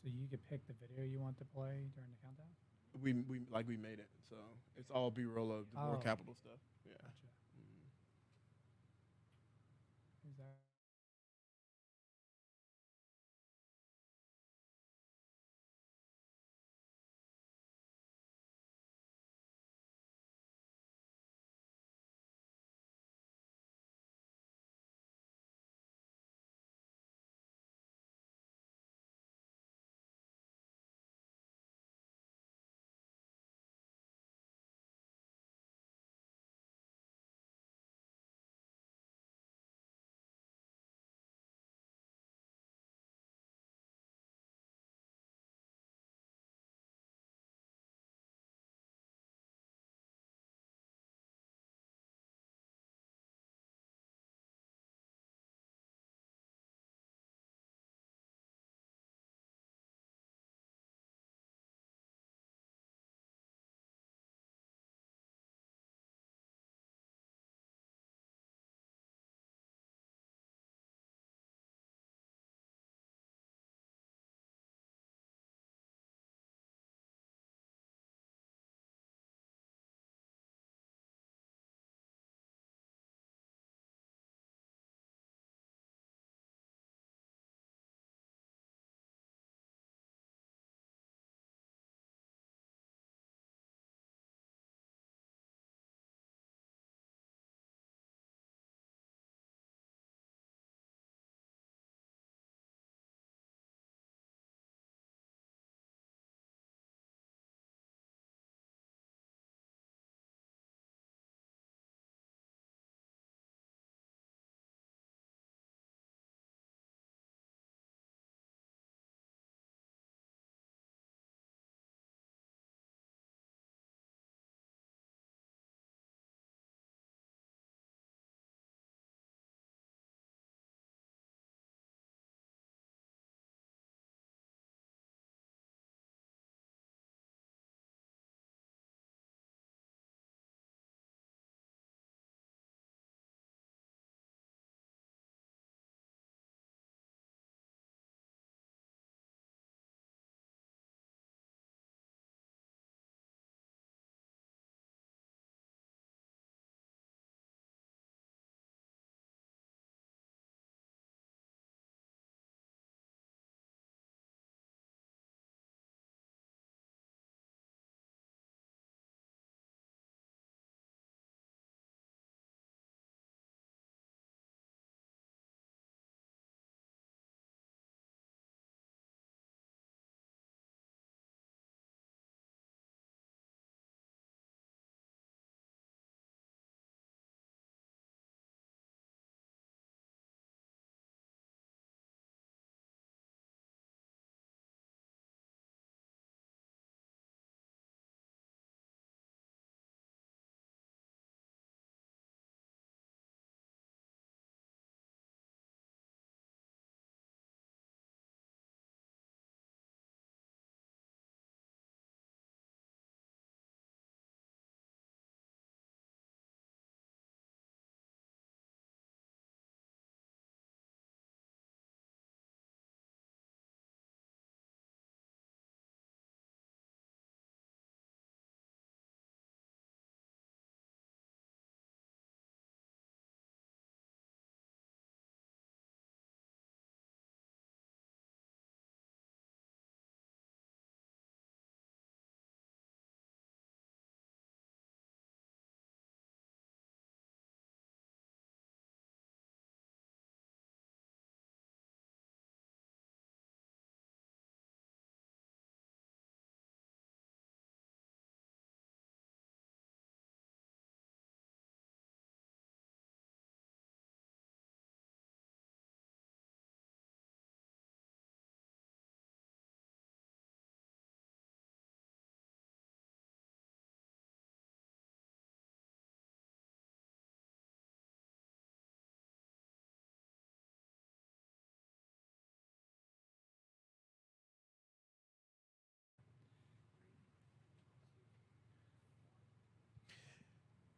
So you could pick the video you want to play during the countdown. We made it, so it's all B-roll of DeVore Oh, Capital stuff. Yeah. gotcha. Mm. Is that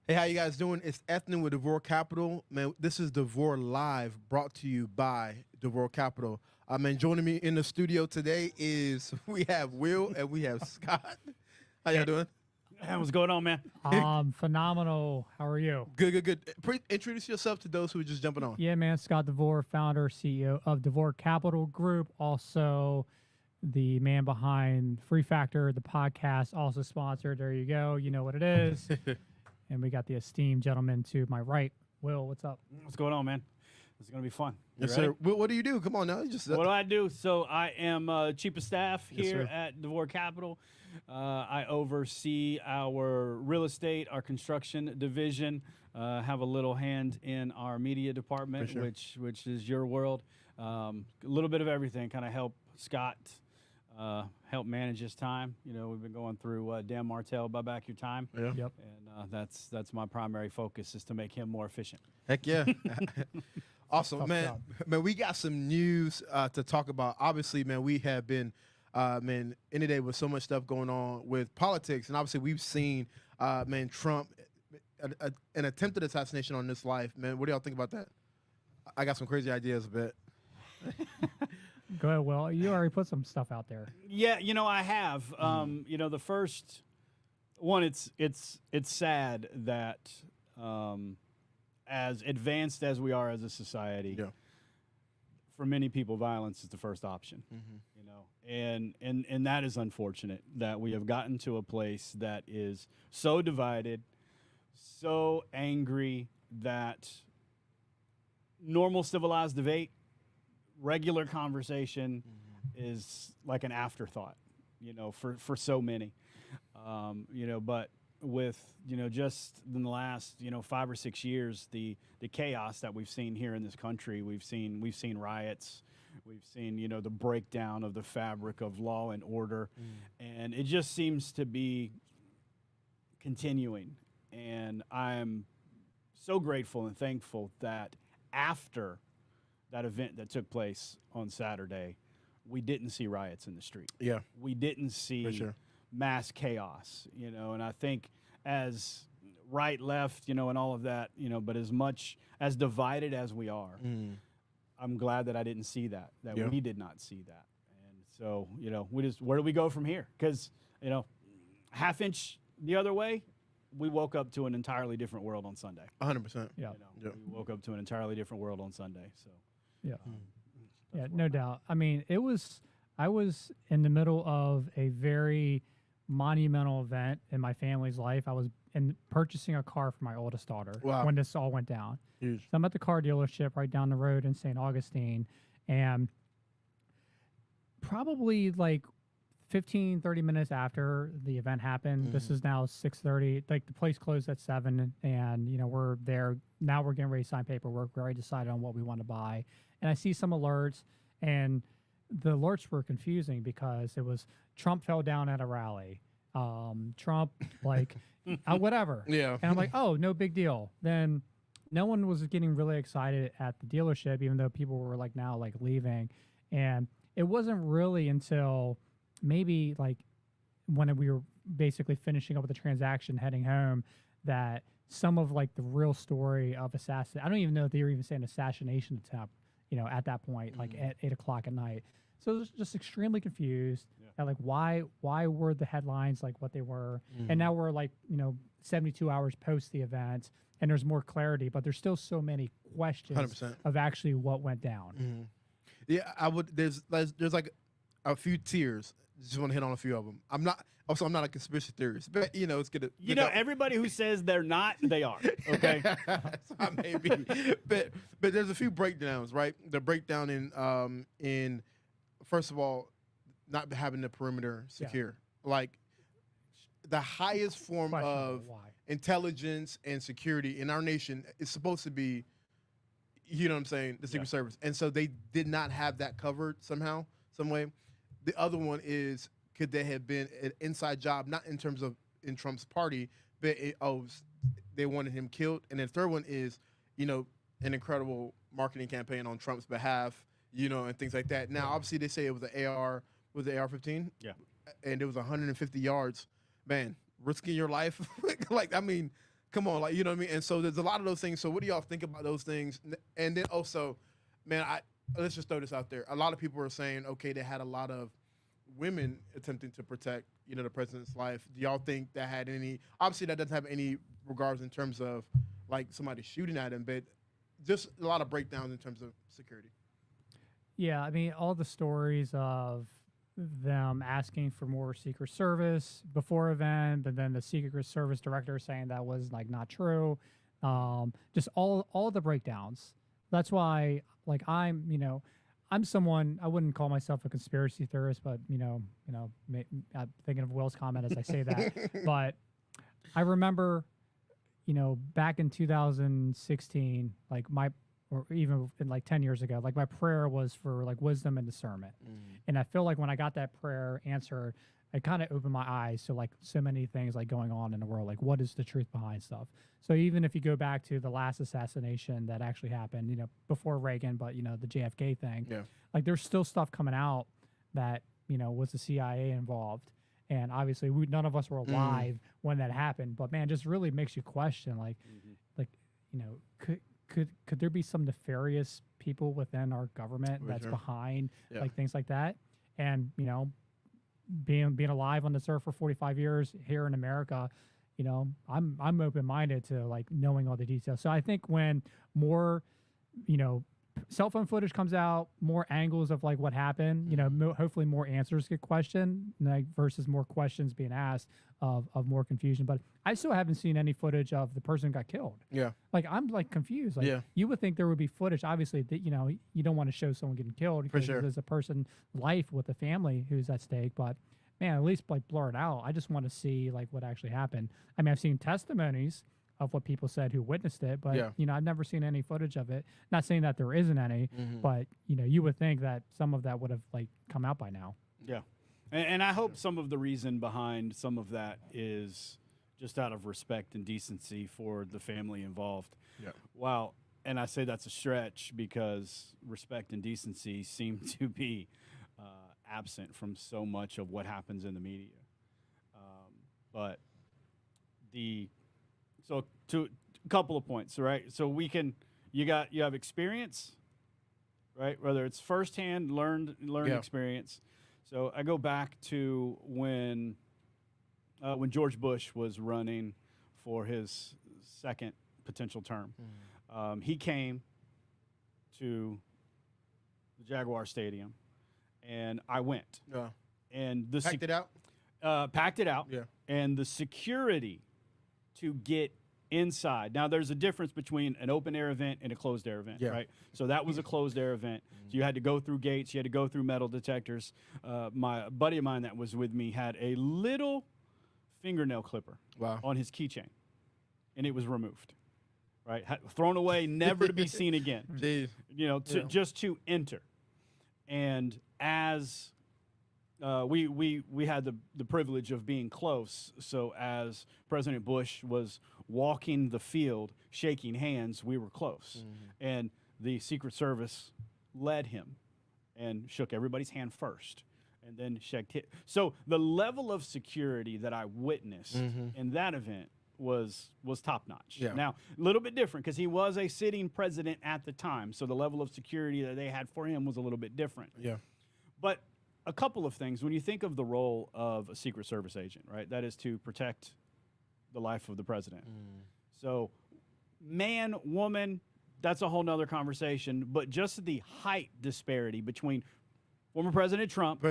Hey, how you guys doing? It's Ethnin with DeVore Capital. Man, this is DeVore Live, brought to you by DeVore Capital. Man, joining me in the studio today is we have Will and we have Scott. How y'all doing? Hey, what's going on, man? Phenomenal. How are you? Good. Introduce yourself to those who are just jumping on. Yeah, man. Scott DeVore, founder, CEO of DeVore Capital Group. Also, the man behind Free Factor, the podcast, also sponsored. There you go. You know what it is. And we got the esteemed gentleman to my right. Will, what's up? What's going on, man? It's going to be fun. Yes, ready? sir. Will, what do you do? Come on now. What do I do? So I am chief of staff Yes, here sir. at DeVore Capital. I oversee our real estate, our construction division, have a little hand in our media department, For sure. which is your world. A little bit of everything, kind of help Scott help manage his time. You know, we've been going through Dan Martell, Buy Back Your Time. Yeah. Yep. And that's my primary focus, is to make him more efficient. Heck yeah. Awesome, Tough man. job. Man, we got some news to talk about. Obviously, man, we have been, inundated with so much stuff going on with politics. And obviously, we've seen, Trump, an attempted assassination on this life. Man, what do y'all think about that? I got some crazy ideas, but Go ahead, Will. You already put some stuff out there. Yeah, I have. You know, the first one, it's sad that as advanced as we are as a society, yeah. for many people, violence is the first option. You know, and that is unfortunate that we have gotten to a place that is so divided, so angry that normal civilized debate, regular conversation is like an afterthought, you know, for so many, you know, but with, you know, just in the last, 5 or 6 years, the chaos that we've seen here in this country, we've seen riots, we've seen, the breakdown of the fabric of law and order, and it just seems to be continuing. And I'm so grateful and thankful that after that event that took place on Saturday, we didn't see riots in the street. Yeah. We didn't For see sure. mass chaos, and I think as right, left, and all of that, but as much as divided as we are, I'm glad that I didn't see that Yeah. we did not see that. And so, where do we go from here? Because, half inch the other way, we woke up to an entirely different world on Sunday. 100%. Yeah. Yeah. We woke up to an entirely different world on Sunday. So, Yeah. that's Yeah, where no I'm at. doubt. I mean, I was in the middle of a very monumental event in my family's life. I was purchasing a car for my oldest daughter Wow. when this all went down. Huge. So I'm at the car dealership right down the road in St. Augustine, and probably like 15, 30 minutes after the event happened, this is now 6:30, like the place closed at 7, and, we're there. Now we're getting ready to sign paperwork. We already decided on what we want to buy. And I see some alerts, and the alerts were confusing because it was Trump fell down at a rally. Trump, like, whatever. Yeah. And I'm like, oh, no big deal. Then no one was getting really excited at the dealership, even though people were like now like leaving. And it wasn't really until maybe like when we were basically finishing up with the transaction, heading home, that some of like the real story of assassin. I don't even know if they were even saying assassination attempt, at that point, like at 8 o'clock at night. So I was just extremely confused at like why were the headlines like what they were. And now we're like, 72 hours post the event, and there's more clarity, but there's still so many questions 100%. of actually what went down. Yeah, I would. There's like a few tiers. Just want to hit on a few of them. I'm not a conspiracy theorist, but it's gonna. Everybody who says they're not, they are. Okay. So I may be, but there's a few breakdowns, right? The breakdown in first of all, not having the perimeter secure, like the highest form Questionable of why. intelligence and security in our nation is supposed to be, you know what I'm saying, the Secret Service. And so they did not have that covered somehow, some way. The other one is, could there have been an inside job, not in terms of in Trump's party, but they wanted him killed. And then the third one is, an incredible marketing campaign on Trump's behalf, and things like that. Now, obviously, they say it was the AR-15? Yeah. And it was 150 yards. Man, risking your life. Come on, like, you know what I mean? And so there's a lot of those things. So what do y'all think about those things? And then also, man, let's just throw this out there. A lot of people are saying, okay, they had a lot of women attempting to protect, you know, the president's life. Do y'all think that had any? Obviously, that doesn't have any regards in terms of like somebody shooting at him, but just a lot of breakdowns in terms of security. Yeah, I mean, all the stories of them asking for more Secret Service before event, but then the Secret Service director saying that was like not true. Just all the breakdowns. That's why, like, I'm someone, I wouldn't call myself a conspiracy theorist, but I'm thinking of Will's comment as I say that. But I remember, back in 2016, like or even in like 10 years ago, like my prayer was for like wisdom and discernment. And I feel like when I got that prayer answered, it kind of opened my eyes to like so many things like going on in the world, like what is the truth behind stuff. So even if you go back to the last assassination that actually happened, before Reagan, but the JFK thing, like there's still stuff coming out that, was the CIA involved. And obviously none of us were alive when that happened, but man, just really makes you question could there be some nefarious people within our government that's behind like things like that? And being alive on this earth for 45 years here in America, I'm open-minded to like knowing all the details. So I think when more cell phone footage comes out, more angles of like what happened, hopefully more answers get questioned, like versus more questions being asked of more confusion. But I still haven't seen any footage of the person who got killed. Yeah. Like I'm like confused. Like you would think there would be footage. Obviously that, you don't want to show someone getting killed because there's a person life with a family who's at stake, but man, at least like blur it out. I just want to see like what actually happened. I mean, I've seen testimonies of what people said who witnessed it, but I've never seen any footage of it. Not saying that there isn't any, but you would think that some of that would have like come out by now. Yeah, and I hope some of the reason behind some of that is just out of respect and decency for the family involved. Yeah. Wow, and I say that's a stretch because respect and decency seem to be absent from so much of what happens in the media. But so to a couple of points, right? So you have experience, right? Whether it's firsthand learned experience. So I go back to when George Bush was running for his second potential term. He came to the Jaguar Stadium, and I went. Yeah. And packed it out. Packed it out. Yeah. And the security to get inside. Now, there's a difference between an open-air event and a closed-air event, right? So that was a closed-air event. So you had to go through gates. You had to go through metal detectors. My buddy of mine that was with me had a little fingernail clipper on his keychain, and it was removed, right? Thrown away, never to be seen again. Jeez. Just to enter. And as we had the privilege of being close. So as President Bush was walking the field, shaking hands, we were close. And the Secret Service led him and shook everybody's hand first and then shook his. So the level of security that I witnessed in that event was top notch. Yeah. Now, a little bit different because he was a sitting president at the time. So the level of security that they had for him was a little bit different. Yeah. But a couple of things. When you think of the role of a Secret Service agent, right, that is to protect the life of the president. So man, woman, that's a whole nother conversation. But just the height disparity between former President Trump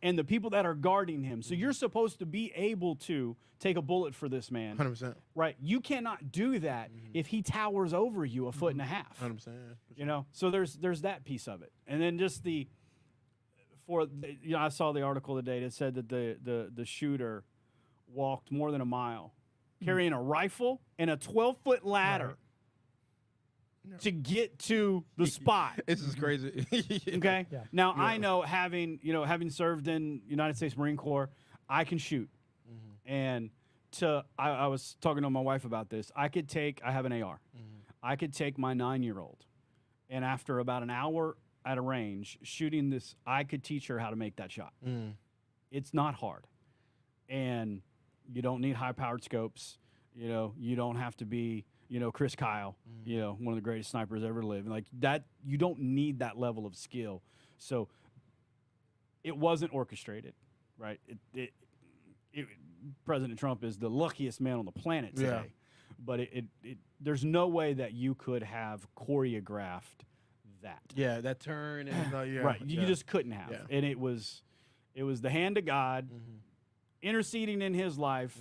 and the people that are guarding him. So you're supposed to be able to take a bullet for this man. 100%. Right? You cannot do that if he towers over you a foot and a half. 100%. So there's that piece of it. And then just I saw the article today that said that the shooter walked more than a mile carrying a rifle and a 12-foot ladder to get to the spot. This is crazy. Okay? Yeah. Now, I know having served in United States Marine Corps, I can shoot. And I was talking to my wife about this. I have an AR. I could take my 9-year-old, and after about an hour at a range shooting this, I could teach her how to make that shot. It's not hard, and you don't need high-powered scopes. You know, you don't have to be, you know, Chris Kyle, you know, one of the greatest snipers ever lived. Like that, you don't need that level of skill. So it wasn't orchestrated, right? President Trump is the luckiest man on the planet today. But there's no way that you could have choreographed that. Yeah, that turn and Right. You just couldn't have. Yeah. And it was the hand of God interceding in his life.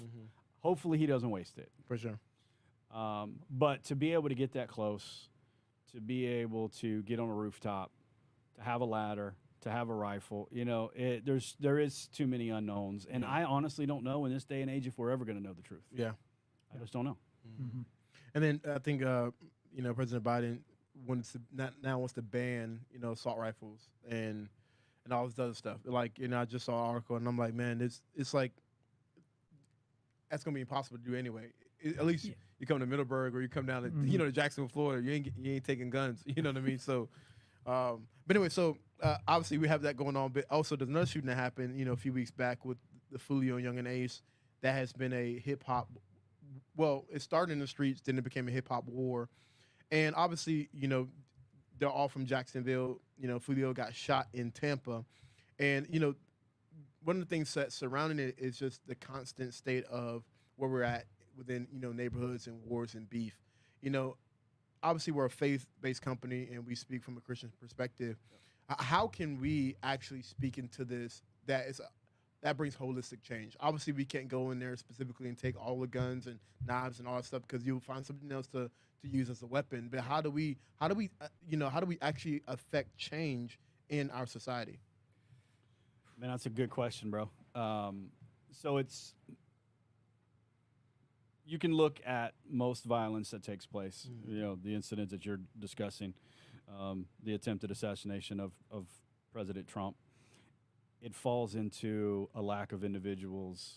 Hopefully he doesn't waste it. For sure. But to be able to get that close, to be able to get on a rooftop, to have a ladder, to have a rifle, you know, there is too many unknowns. And I honestly don't know in this day and age if we're ever going to know the truth. Yeah. I just don't know. And then I think you know, President Biden wants to ban, you know, assault rifles and all this other stuff. Like, you know, I just saw an article and I'm like, man, it's like that's gonna be impossible to do anyway. At least you come to Middleburg or you come down to you know, to Jacksonville, Florida. You ain't taking guns. You know what I mean? So, but anyway, so obviously we have that going on. But also, there's another shooting that happened, you know, a few weeks back with the Foolio Yungeen Ace. That has been a hip hop. Well, it started in the streets, then it became a hip hop war, and obviously, you know, they're all from Jacksonville. You know, Foolio got shot in Tampa, and you know, one of the things that surrounding it is just the constant state of where we're at within, you know, neighborhoods and wars and beef. You know, obviously we're a faith-based company and we speak from a Christian perspective. How can we actually speak into this that brings holistic change? Obviously we can't go in there specifically and take all the guns and knives and all that stuff because you'll find something else to use as a weapon. But how do we actually affect change in our society? Man, that's a good question, bro. So you can look at most violence that takes place, you know, the incident that you're discussing, the attempted assassination of President Trump. It falls into a lack of individuals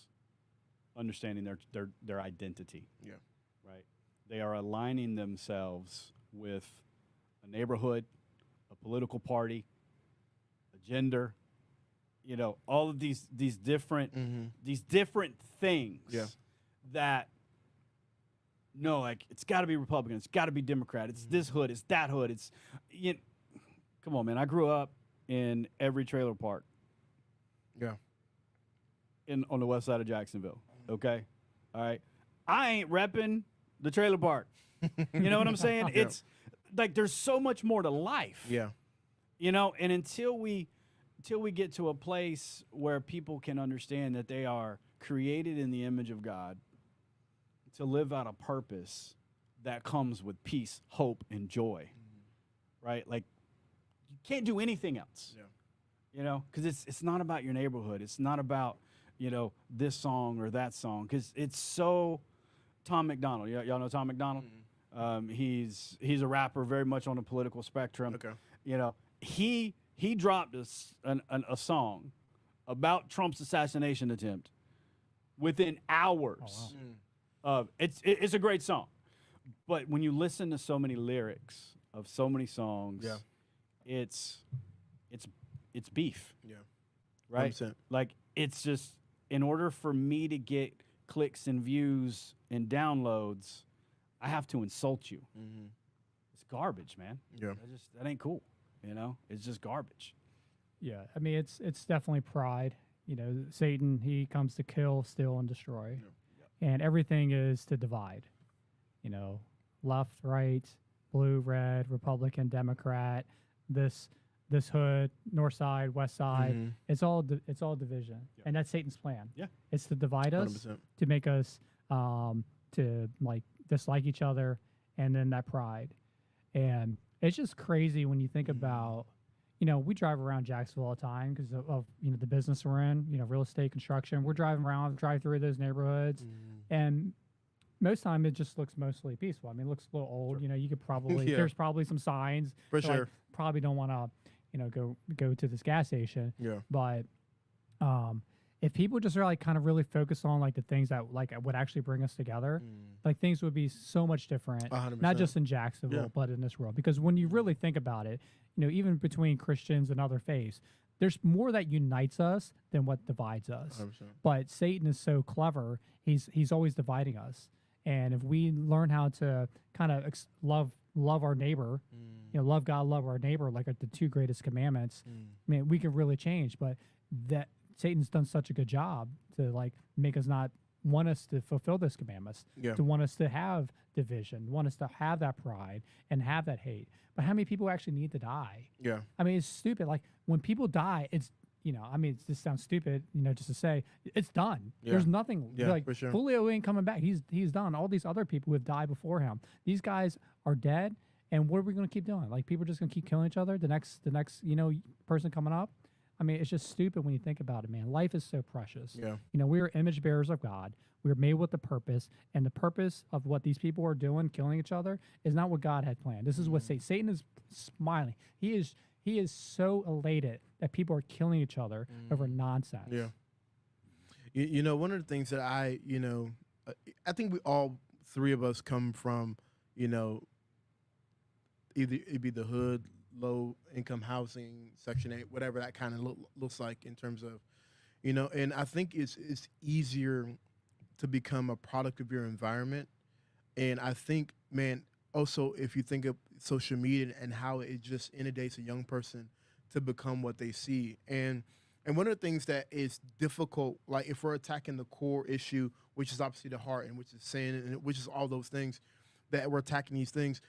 understanding their identity. Yeah. Right? They are aligning themselves with a neighborhood, a political party, a gender, you know, all of these different things that no, like it's got to be Republican, it's got to be Democrat, it's this hood, it's that hood, it's come on, man. I grew up in every trailer park. Yeah. On the west side of Jacksonville. Okay? All right. I ain't repping the trailer park. You know what I'm saying? It's like there's so much more to life. Yeah. You know, and until we get to a place where people can understand that they are created in the image of God to live out a purpose that comes with peace, hope, and joy. Right? Like you can't do anything else. Yeah. You know, because it's not about your neighborhood. It's not about, you know, this song or that song. Because it's so Tom McDonald. Y'all know Tom McDonald? He's a rapper very much on the political spectrum. Okay. You know, he dropped a song about Trump's assassination attempt within hours. Of it's a great song. But when you listen to so many lyrics of so many songs, it's beef. Yeah. Right? 100%. Like, it's just, in order for me to get clicks and views and downloads, I have to insult you. It's garbage, man. Yeah. That ain't cool. You know? It's just garbage. Yeah. I mean, it's definitely pride. You know, Satan, he comes to kill, steal, and destroy. Yeah. And everything is to divide. You know, left, right, blue, red, Republican, Democrat, this hood, north side, west side, it's all division. Yep. And that's Satan's plan. Yeah. It's to divide us, 100%. To make us to like dislike each other, and then that pride. And it's just crazy when you think about, you know, we drive around Jacksonville all the time because of you know, the business we're in, you know, real estate, construction. We're driving around, drive through those neighborhoods, and most time it just looks mostly peaceful. I mean, it looks a little old. Sure. You know, you could probably there's probably some signs. For sure. Like, probably don't want to, you know, go to this gas station. Yeah. But if people just are like kind of really focus on like the things that like would actually bring us together, like things would be so much different. 100%. Not just in Jacksonville, but in this world. Because when you really think about it, you know, even between Christians and other faiths, there's more that unites us than what divides us. 100%. But Satan is so clever; he's always dividing us. And if we learn how to kind of love our neighbor, love God, love our neighbor, like are the two greatest commandments, I mean, we can really change. But that Satan's done such a good job to like make us not want us to fulfill those commandments, Yeah. to want us to have division, want us to have that pride and have that hate. But how many people actually need to die? Yeah. I mean, it's stupid. Like when people die, it's, I mean, it just sounds stupid, just to say it's done. Yeah. There's nothing Yeah, like for sure. Foolio ain't coming back. He's done. All these other people who have died before him, these guys are dead. And what are we going to keep doing? Like people are just going to keep killing each other. The next, person coming up. I mean, it's just stupid when you think about it, man. Life is so precious. Yeah. We are image bearers of God. We are made with a purpose, and the purpose of what these people are doing, killing each other, is not what God had planned. This is what Satan is smiling. He is so elated that people are killing each other over nonsense. Yeah. One of the things that I think we all three of us come from, either it be the hood, low income housing, Section 8, whatever that kind of looks like in terms of, and I think it's easier to become a product of your environment. And I think, man, also if you think of social media and how it just inundates a young person to become what they see. And one of the things that is difficult, like if we're attacking the core issue, which is obviously the heart and which is sin and which is all those things that we're attacking these things,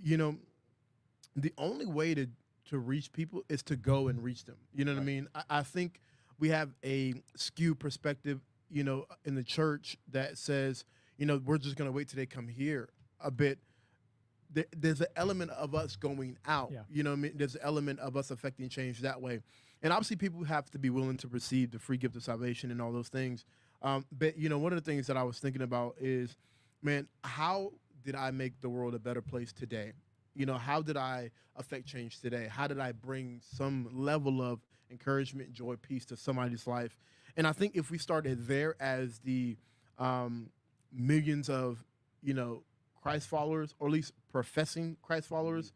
the only way to reach people is to go and reach them. You know what I mean? I think we have a skewed perspective, in the church that says, we're just going to wait till they come here a bit. There's an element of us going out. Yeah. You know what I mean? There's an element of us affecting change that way. And obviously people have to be willing to receive the free gift of salvation and all those things. But, one of the things that I was thinking about is, man, how did I make the world a better place today? How did I affect change today? How did I bring some level of encouragement, joy, peace to somebody's life? And I think if we started there as the millions of, Christ followers, or at least professing Christ followers,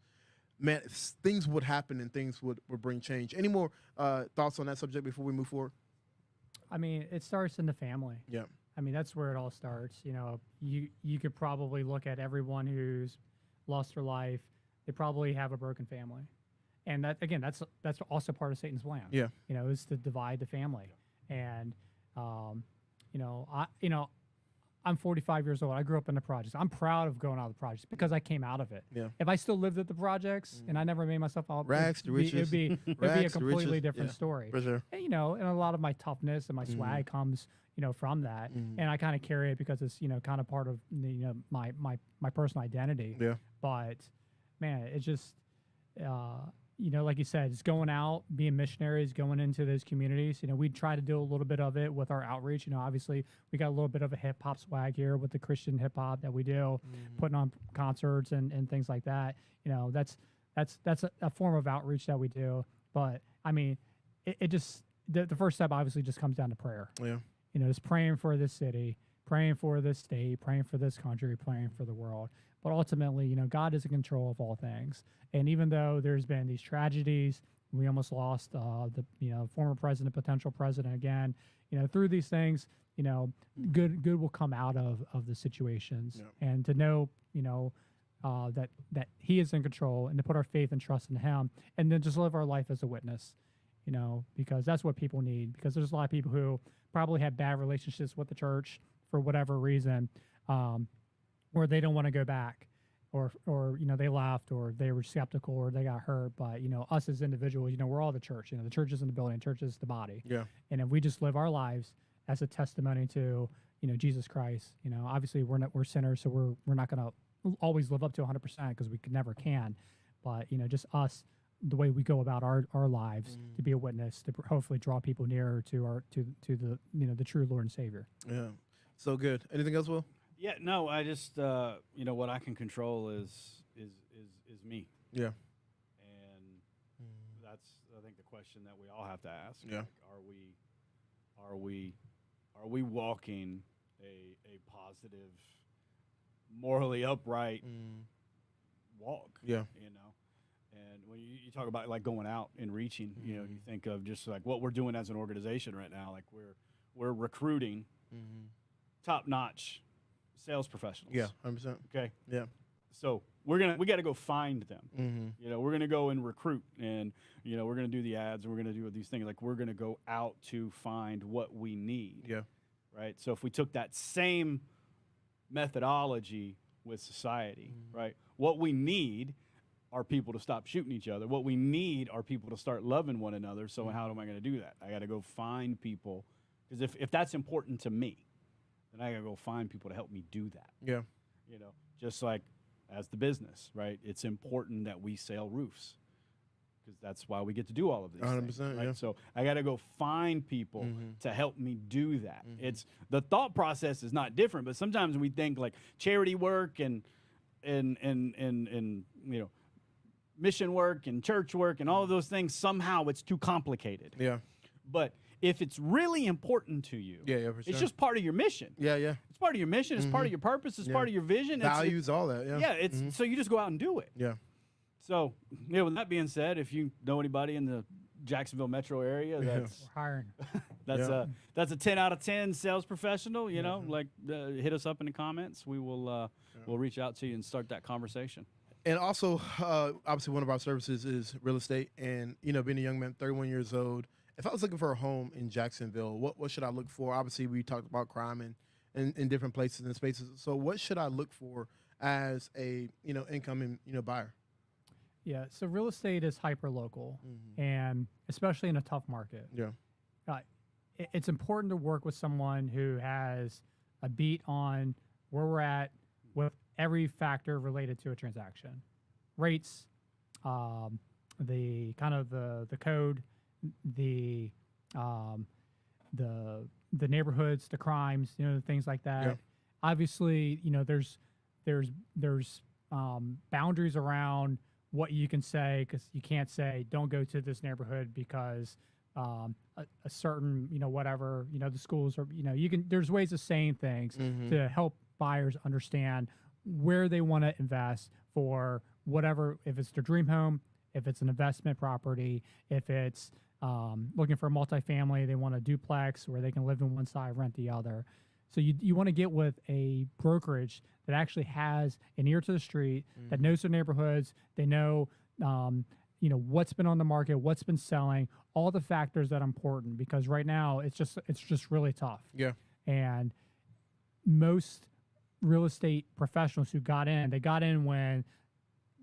man, things would happen and things would bring change. Any more thoughts on that subject before we move forward? I mean, it starts in the family. Yeah. I mean, that's where it all starts. You could probably look at everyone who's lost their life. They probably have a broken family. And that, again, that's also part of Satan's plan. Yeah. Is to divide the family. And, I'm 45 years old. I grew up in the projects. I'm proud of going out of the projects because I came out of it. Yeah. If I still lived at the projects and I never made myself out, Rags to riches. it'd be a Rags to completely riches. different Yeah, story. for sure. And, and a lot of my toughness and my swag comes, from that. And I kind of carry it because it's, kind of part of, my personal identity. Yeah. But, man, it's just, like you said, it's going out, being missionaries, going into those communities. We try to do a little bit of it with our outreach. Obviously, we got a little bit of a hip hop swag here with the Christian hip hop that we do, putting on concerts and things like that. That's a form of outreach that we do. But I mean, it just the first step obviously just comes down to prayer. Yeah. Just praying for this city, praying for this state, praying for this country, praying for the world. But ultimately, God is in control of all things. And even though there's been these tragedies, we almost lost the former president, potential president again. Through these things, good will come out of the situations. Yeah. And to know, that He is in control, and to put our faith and trust in Him, and then just live our life as a witness. Because that's what people need. Because there's a lot of people who probably have bad relationships with the church for whatever reason. Or they don't want to go back, or they left, or they were skeptical, or they got hurt. But us as individuals, we're all the church. The church is in the building, church is the body. Yeah. And if we just live our lives as a testimony to Jesus Christ, obviously we're sinners, so we're not going to always live up to 100% because we never can. But just us, the way we go about our lives to be a witness, to hopefully draw people nearer to the the true Lord and Savior. Yeah. So good. Anything else, Will? Yeah, no, I just what I can control is me. Yeah. And that's, I think, the question that we all have to ask. Yeah. Like, are we walking a positive, morally upright walk? Yeah. And when you talk about like going out and reaching, you think of just like what we're doing as an organization right now. Like we're recruiting top notch sales professionals. Yeah, 100%. Okay. Yeah. So we got to go find them. Mm-hmm. You know, we're gonna go and recruit, and you know, we're gonna do the ads, and we're gonna do these things. Like we're gonna go out to find what we need. Yeah. Right. So if we took that same methodology with society, right, what we need are people to stop shooting each other. What we need are people to start loving one another. So how am I going to do that? I got to go find people, because if that's important to me, then I got to go find people to help me do that. Yeah. You know, just like as the business, right? It's important that we sell roofs, because that's why we get to do all of these 100%, things, right? yeah. So I got to go find people to help me do that. It's the thought process is not different, but sometimes we think like charity work and you know, mission work and church work and all of those things, somehow it's too complicated. Yeah. But if it's really important to you, Yeah, for sure. it's just part of your mission. Yeah, yeah. It's part of your mission. It's part of your purpose. It's part of your vision. Values, all that. Yeah. Yeah, it's so you just go out and do it. Yeah. So, yeah, with that being said, if you know anybody in the Jacksonville metro area, that's We're hiring. that's a 10 out of 10 sales professional, you know, like hit us up in the comments. We will we'll reach out to you and start that conversation. And also, obviously, one of our services is real estate. And, you know, being a young man, 31 years old, if I was looking for a home in Jacksonville, what should I look for? Obviously, we talked about crime and in different places and spaces. So what should I look for as a, you know, incoming, you know, buyer? Yeah, so real estate is hyper local, and especially in a tough market. Yeah. It's important to work with someone who has a beat on where we're at with every factor related to a transaction, rates, the kind of the code, the neighborhoods, the crimes, you know, things like that. Yeah. Obviously, you know, there's boundaries around what you can say, because you can't say don't go to this neighborhood because a certain, you know, whatever, you know, the schools are, you know, there's ways of saying things to help buyers understand where they want to invest for whatever, if it's their dream home, if it's an investment property, if it's looking for a multifamily, they want a duplex where they can live in one side, rent the other. So you want to get with a brokerage that actually has an ear to the street, that knows their neighborhoods. They know, you know, what's been on the market, what's been selling, all the factors that are important, because right now it's just really tough. Yeah. And most real estate professionals who got in when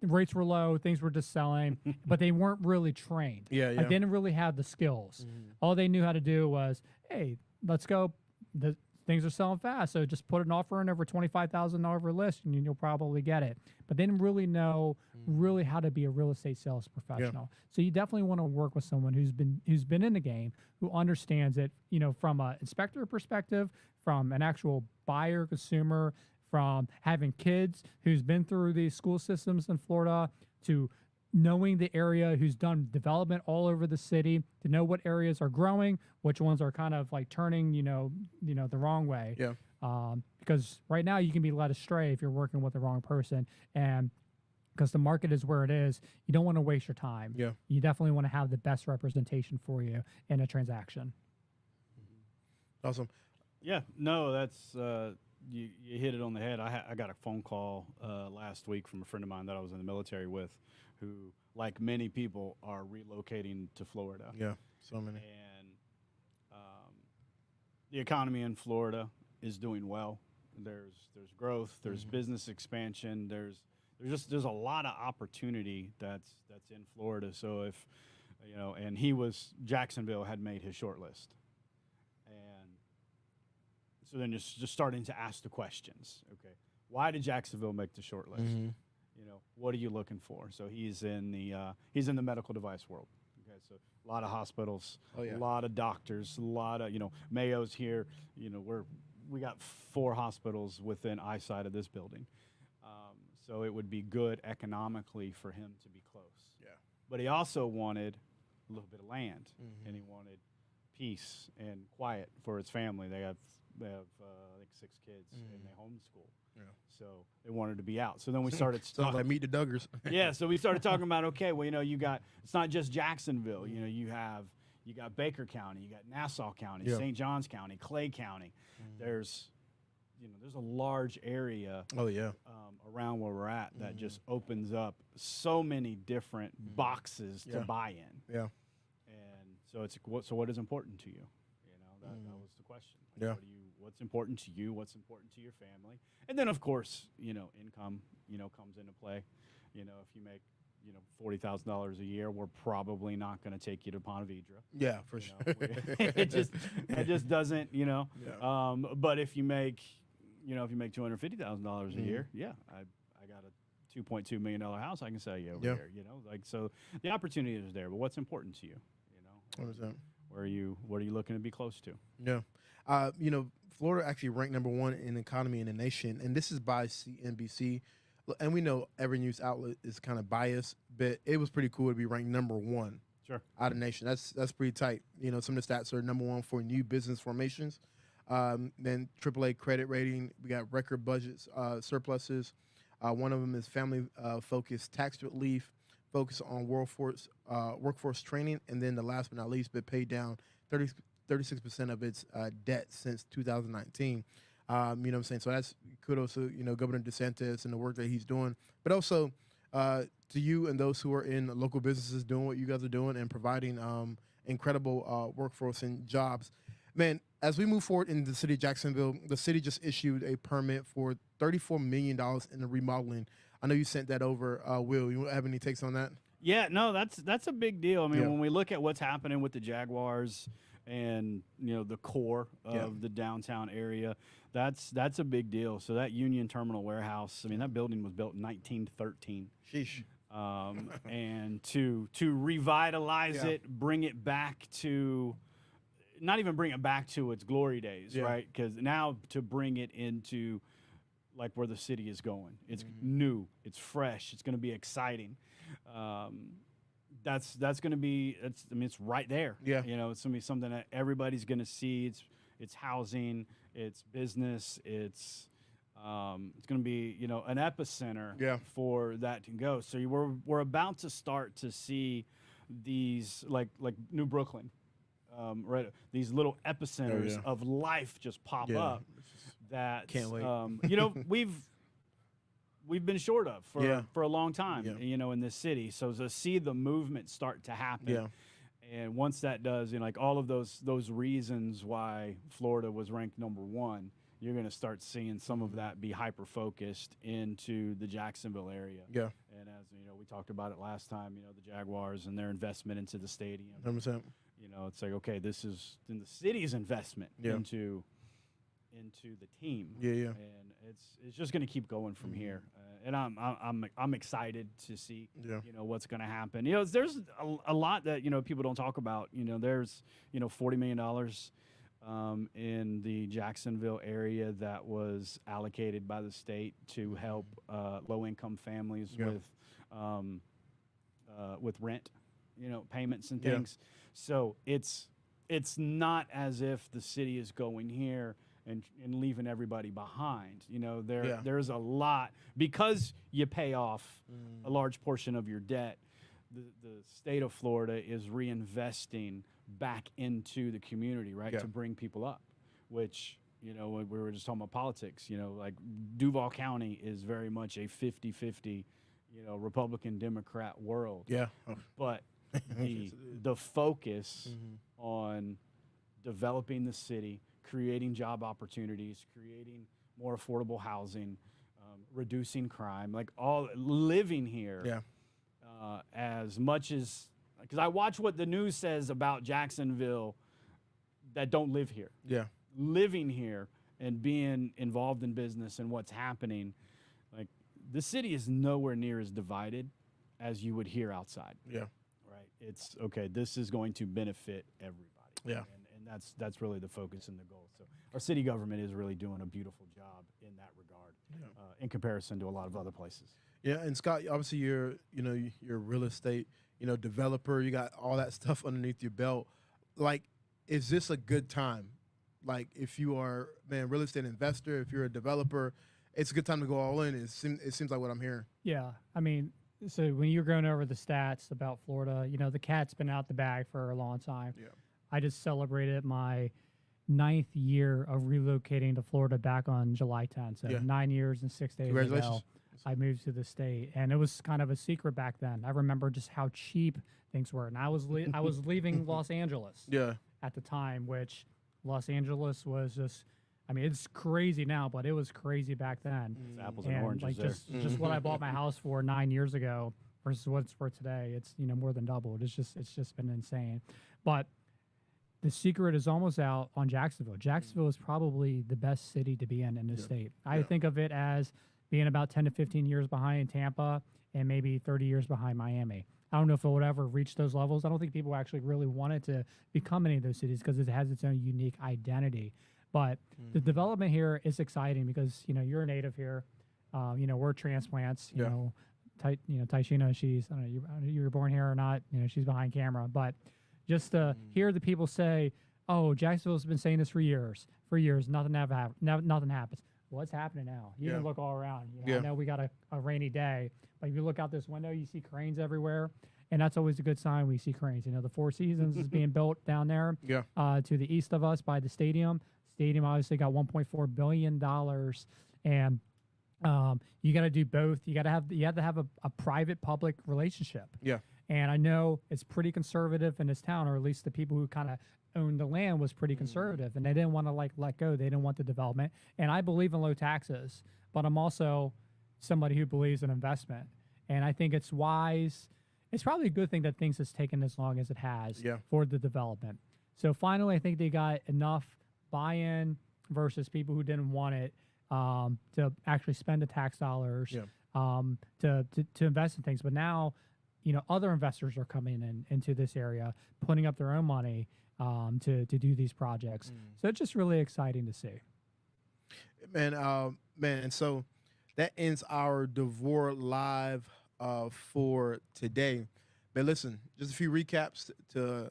the rates were low, things were just selling, but they weren't really trained. Yeah, Like, yeah. they didn't really have the skills. All they knew how to do was, hey, let's go. The things are selling fast, so just put an offer in over $25,000 over list, and you'll probably get it. But they didn't really know really how to be a real estate sales professional. So you definitely want to work with someone who's been in the game, who understands it, you know, from an inspector perspective, from an actual buyer, consumer, from having kids, who's been through these school systems in Florida, to knowing the area, who's done development all over the city, to know what areas are growing, which ones are kind of like turning, you know, the wrong way. Yeah. Because right now you can be led astray if you're working with the wrong person, and because the market is where it is, you don't want to waste your time. Yeah. You definitely want to have the best representation for you in a transaction. Awesome. Yeah, no, that's you hit it on the head. I got a phone call last week from a friend of mine that I was in the military with, who, like many people, are relocating to Florida. Yeah. So many. And the economy in Florida is doing well. There's growth. There's business expansion. There's a lot of opportunity that's in Florida. So if you know, and Jacksonville had made his short list. So then just starting to ask the questions. Okay, why did Jacksonville make the short list? You know, what are you looking for? So he's in the medical device world. Okay, so a lot of hospitals, a lot of doctors, a lot of, you know, Mayo's here. You know, we got 4 hospitals within eyesight of this building. So it would be good economically for him to be close. Yeah. But he also wanted a little bit of land, and he wanted peace and quiet for his family. They have I think 6 kids, and they homeschool. Yeah. So they wanted to be out. So then we started Sounds like Meet the Duggars. yeah, so we started talking about, okay, well, you know, it's not just Jacksonville. You know, you got Baker County, you got Nassau County, St. Johns County, Clay County. There's there's a large area Oh yeah. around where we're at that just opens up so many different boxes to Yeah. buy in. Yeah. And so what is important to you? That was the question. Like, Yeah. what's important to you? What's important to your family? And then of course, income, comes into play. If you make, $40,000 a year, we're probably not going to take you to Ponte Vedra. Yeah, for You sure. know, it just doesn't, Yeah. but if you make $250,000 a year, yeah, I got a $2.2 million house I can sell you over Yeah. here, so the opportunity is there, but what's important to you, 100%. what are you looking to be close to? Yeah. Florida actually ranked number 1 in economy in the nation, and this is by CNBC. And we know every news outlet is kind of biased, but it was pretty cool to be ranked number 1 Sure. out of the nation. That's pretty tight. Some of the stats are number 1 for new business formations. Then AAA credit rating. We got record budgets, surpluses. One of them is family focused tax relief, focus on workforce training, and then the last but not least, but paid down 36% of its debt since 2019. You know what I'm saying? So that's kudos to, Governor DeSantis and the work that he's doing. But also to you and those who are in local businesses doing what you guys are doing and providing incredible workforce and jobs. Man, as we move forward in the city of Jacksonville, the city just issued a permit for $34 million in the remodeling. I know you sent that over. Will, you have any takes on that? Yeah, no, that's a big deal. I mean, Yeah. when we look at what's happening with the Jaguars and the core of Yeah. the downtown area, that's a big deal. So that Union Terminal warehouse, I mean, that building was built in 1913. Sheesh. And to revitalize Yeah. it, bring it back to, not even bring it back to its glory days, Yeah. right? Because now to bring it into like where the city is going, it's new, it's fresh, it's going to be exciting. That's going to be, it's right there. Yeah. It's going to be something that everybody's going to see. It's housing, it's business, it's going to be, an epicenter Yeah. for that to go. So we're about to start to see these like New Brooklyn, right? These little epicenters yeah. of life just pop Yeah. up that Can't wait. we've been short of for a long time, Yeah. in this city. So to see the movement start to happen. Yeah. And once that does, like all of those reasons why Florida was ranked number 1, you're going to start seeing some of that be hyper-focused into the Jacksonville area. Yeah. And as, we talked about it last time, the Jaguars and their investment into the stadium. 100%. It's like, okay, this is in the city's investment Yeah. into the team. Yeah, yeah. And it's just going to keep going from here. And I'm excited to see Yeah. what's going to happen. There's a lot that people don't talk about. There's $40 million in the Jacksonville area that was allocated by the state to help low income families Yeah. with rent, payments and Yeah. things. So it's not as if the city is going here and leaving everybody behind. Yeah. There's a lot, because you pay off a large portion of your debt. The state of Florida is reinvesting back into the community, right, Yeah. to bring people up, which, when we were just talking about politics, like Duval County is very much a 50-50, Republican Democrat world. Yeah. But the focus on developing the city, creating job opportunities, creating more affordable housing, reducing crime, like all living here. Yeah. As much as, because I watch what the news says about Jacksonville that don't live here. Yeah. Living here and being involved in business and what's happening, like the city is nowhere near as divided as you would hear outside. Yeah. Right. It's okay. This is going to benefit everybody. Yeah. And that's really the focus and the goal. So our city government is really doing a beautiful job in that regard, in comparison to a lot of other places. Yeah, and Scott, obviously you're a real estate, developer. You got all that stuff underneath your belt. Like, is this a good time? Like, if you are, real estate investor, if you're a developer, it's a good time to go all in. It seems like what I'm hearing. Yeah, I mean, so when you're going over the stats about Florida, the cat's been out the bag for a long time. Yeah. I just celebrated my 9th year of relocating to Florida back on July 10th. So Yeah. 9 years and 6 days Congratulations. ago, I moved to the state, and it was kind of a secret back then. I remember just how cheap things were, and I was I was leaving Los Angeles Yeah. at the time, which Los Angeles was just. I mean, it's crazy now, but it was crazy back then. It's apples and oranges like there. just what I bought my house for 9 years ago versus what it's worth today, it's more than doubled. It's just been insane. But the secret is almost out on Jacksonville. Jacksonville is probably the best city to be in the state. I think of it as being about 10 to 15 years behind Tampa and maybe 30 years behind Miami. I don't know if it would ever reach those levels. I don't think people actually really want it to become any of those cities because it has its own unique identity. But the development here is exciting because you're a native here. We're transplants. You know, Taishina, she's I don't know you were born here or not. She's behind camera. But just to hear the people say, "Oh, Jacksonville's been saying this for years. Nothing happens." What's happening now? You can look all around. I know we got a rainy day, but if you look out this window, you see cranes everywhere. And that's always a good sign when you see cranes. The Four Seasons is being built down there to the east of us by the stadium. Stadium obviously got $1.4 billion. And you got to do both. You have to have a private-public relationship. Yeah. And I know it's pretty conservative in this town, or at least the people who kind of owned the land was pretty conservative, and they didn't want to let go. They didn't want the development. And I believe in low taxes, but I'm also somebody who believes in investment. And I think it's wise. It's probably a good thing that things has taken as long as it has for the development. So finally, I think they got enough buy-in versus people who didn't want it to actually spend the tax dollars to invest in things. But now, other investors are coming into this area, putting up their own money to do these projects. So it's just really exciting to see. Man, and so that ends our DeVore Live for today. Man, listen, just a few recaps so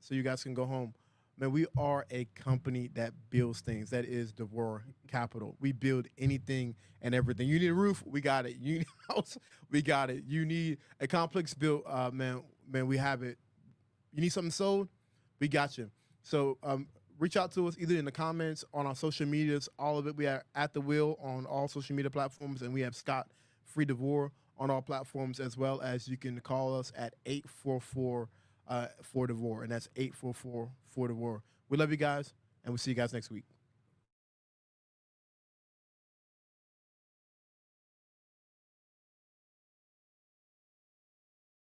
you guys can go home. Man, we are a company that builds things. That is DeVore Capital. We build anything and everything. You need a roof, we got it. You need a house, we got it. You need a complex built, man, we have it. You need something sold, we got you. So reach out to us either in the comments, on our social medias, all of it. We are at The Wheel on all social media platforms, and we have Scott Free DeVore on all platforms, as well as you can call us at 844 for DeVore, and that's 844 for DeVore. We love you guys, and we'll see you guys next week.